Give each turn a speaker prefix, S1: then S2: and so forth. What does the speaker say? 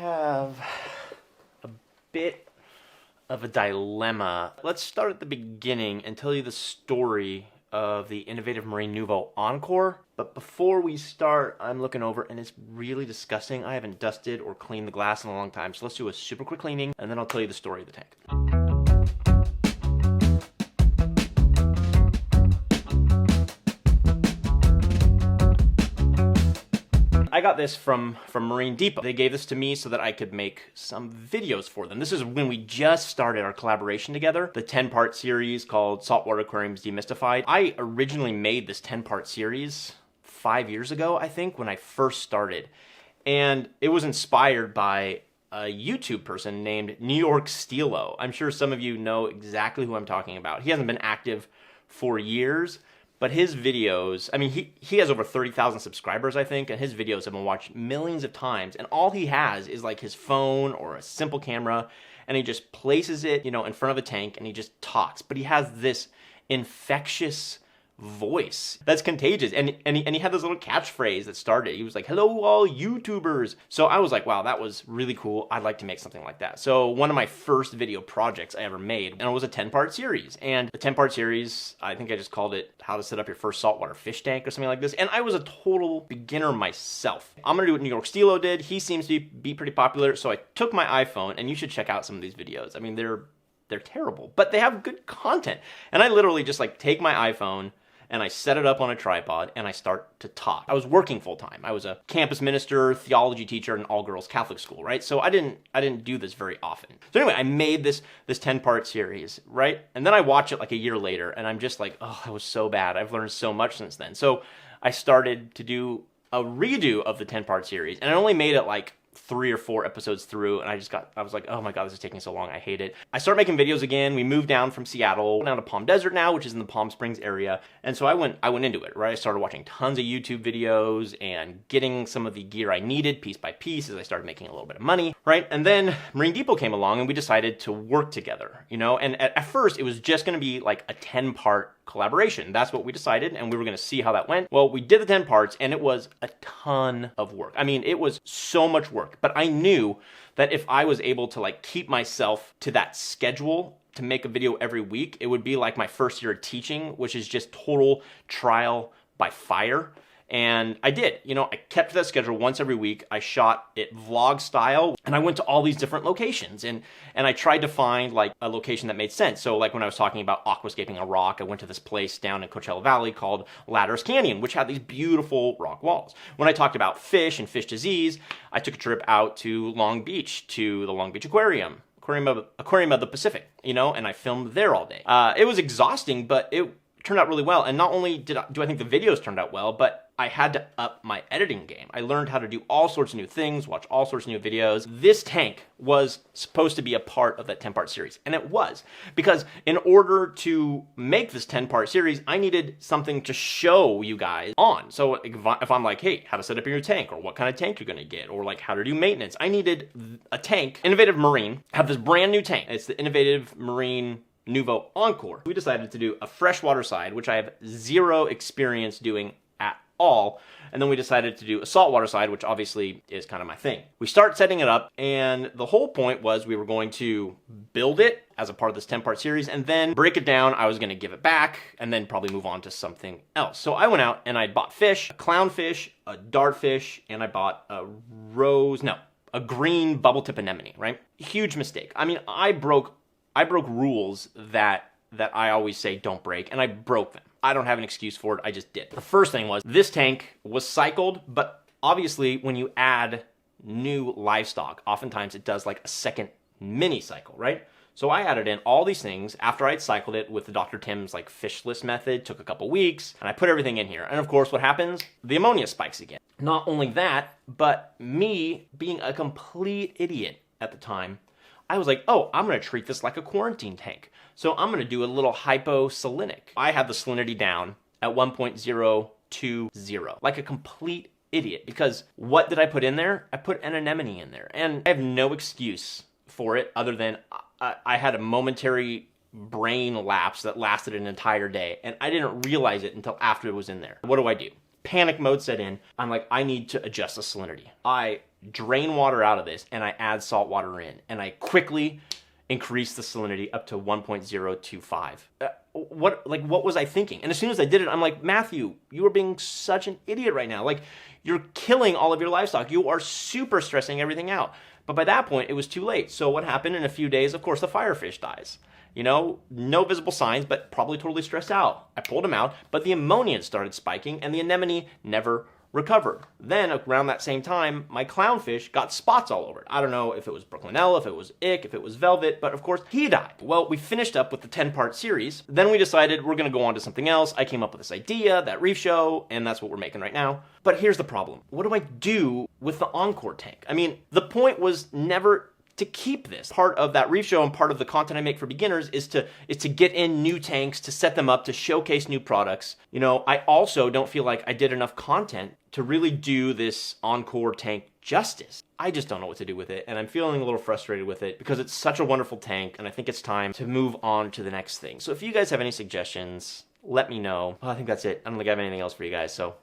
S1: have a bit of a dilemma. Let's start at the beginning and tell you the story of the innovative marine nouveau Encore. But before we start, I'm looking over and it's really disgusting. I haven't dusted or cleaned the glass in a long time. So let's do a super quick cleaning and then I'll tell you the story of the tank. I got this from Marine Depot. They gave this to me so that I could make some videos for them. This is when we just started our collaboration together, the 10-part series called Saltwater Aquariums Demystified. I originally made this 10-part series 5 years ago, I think, when I first started. And it was inspired by a YouTube person named New York Stilo. I'm sure some of you know exactly who I'm talking about. He hasn't been active for years, but his videos, I mean, he has over 30,000 subscribers, I think, and his videos have been watched millions of times, and all he has is like his phone or a simple camera, and he just places it, in front of a tank, and he just talks. But he has this infectious voice that's contagious, and he had this little catchphrase that started. He was like, "Hello, all YouTubers." So I was like, wow, that was really cool. I'd like to make something like that. So one of my first video projects I ever made, and it was a 10-part series. And the 10-part series, I think I just called it How to Set Up Your First Saltwater Fish Tank or something like this. And I was a total beginner myself. I'm gonna do what New York Stilo did. He seems to be pretty popular. So I took my iPhone, and you should check out some of these videos. I mean, they're terrible, but they have good content. And I literally just like take my iPhone and I set it up on a tripod and I start to talk. I was working full time. I was a campus minister, theology teacher, at an all-girls Catholic school, right? So I didn't do this very often. So anyway, I made this 10-part series, right? And then I watch it like a year later and I'm just like, oh, that was so bad. I've learned so much since then. So I started to do a redo of the 10-part series, and I only made it like 3 or 4 episodes through, and I was like, oh my god, this is taking so long, I hate it. I started making videos again. We moved down from Seattle down to Palm Desert now, which is in the Palm Springs area, and so I went into it, right? I started watching tons of YouTube videos and getting some of the gear I needed piece by piece as I started making a little bit of money, right? And then Marine Depot came along and we decided to work together, and at first it was just going to be like a 10-part collaboration. That's what we decided, and we were going to see how that went. Well, we did the 10 parts, and it was a ton of work. I mean, it was so much work, but I knew that if I was able to like keep myself to that schedule to make a video every week, it would be like my first year of teaching, which is just total trial by fire. And I did, I kept to that schedule once every week. I shot it vlog style, and I went to all these different locations, and I tried to find like a location that made sense. So like when I was talking about aquascaping a rock, I went to this place down in Coachella Valley called Ladders Canyon, which had these beautiful rock walls. When I talked about fish and fish disease, I took a trip out to Long Beach, to the Long Beach Aquarium of the Pacific, and I filmed there all day. It was exhausting, but it turned out really well. And not only do I think the videos turned out well, but I had to up my editing game. I learned how to do all sorts of new things, watch all sorts of new videos. This tank was supposed to be a part of that 10-part series, and it was. Because in order to make this 10-part series, I needed something to show you guys on. So if I'm like, hey, how to set up your tank, or what kind of tank you're gonna get, or like how to do maintenance, I needed a tank. Innovative Marine have this brand new tank. It's the Innovative Marine Nouveau Encore. We decided to do a freshwater side, which I have zero experience doing at all, and then we decided to do a saltwater side, which obviously is kind of my thing. We start setting it up, and the whole point was we were going to build it as a part of this 10-part series, and then break it down. I was going to give it back, and then probably move on to something else. So I went out and I bought fish, a clownfish, a dartfish, and I bought a green bubble tip anemone, right? Huge mistake. I mean, I broke rules that I always say don't break, and I broke them. I don't have an excuse for it, I just did. The first thing was, this tank was cycled, but obviously when you add new livestock, oftentimes it does like a second mini cycle, right? So I added in all these things after I'd cycled it with the Dr. Tim's like fishless method, took a couple weeks, and I put everything in here. And of course, what happens? The ammonia spikes again. Not only that, but me being a complete idiot at the time, I was like, oh, I'm going to treat this like a quarantine tank. So I'm going to do a little hyposalinic. I had the salinity down at 1.020, like a complete idiot. Because what did I put in there? I put an anemone in there. And I have no excuse for it other than I had a momentary brain lapse that lasted an entire day. And I didn't realize it until after it was in there. What do? Panic mode set in. I'm like, I need to adjust the salinity. I drain water out of this and I add salt water in, and I quickly increase the salinity up to 1.025. What was I thinking? And as soon as I did it, I'm like, Matthew, you are being such an idiot right now. Like, you're killing all of your livestock. You are super stressing everything out. But by that point, it was too late. So what happened in a few days? Of course, the firefish dies. You know, no visible signs, but probably totally stressed out. I pulled him out, but the ammonia started spiking, and the anemone never recovered. Then, around that same time, my clownfish got spots all over it. I don't know if it was Brooklynella, if it was ick, if it was velvet, but of course, he died. Well, we finished up with the 10-part series. Then we decided we're gonna go on to something else. I came up with this idea, that reef show, and that's what we're making right now. But here's the problem. What do I do with the Encore tank? I mean, the point was never to keep this. Part of that reef show and part of the content I make for beginners is to get in new tanks, to set them up, to showcase new products. You know, I also don't feel like I did enough content to really do this Encore tank justice. I just don't know what to do with it, and I'm feeling a little frustrated with it because it's such a wonderful tank, and I think it's time to move on to the next thing. So if you guys have any suggestions, let me know. Well, I think that's it. I don't think I have anything else for you guys, so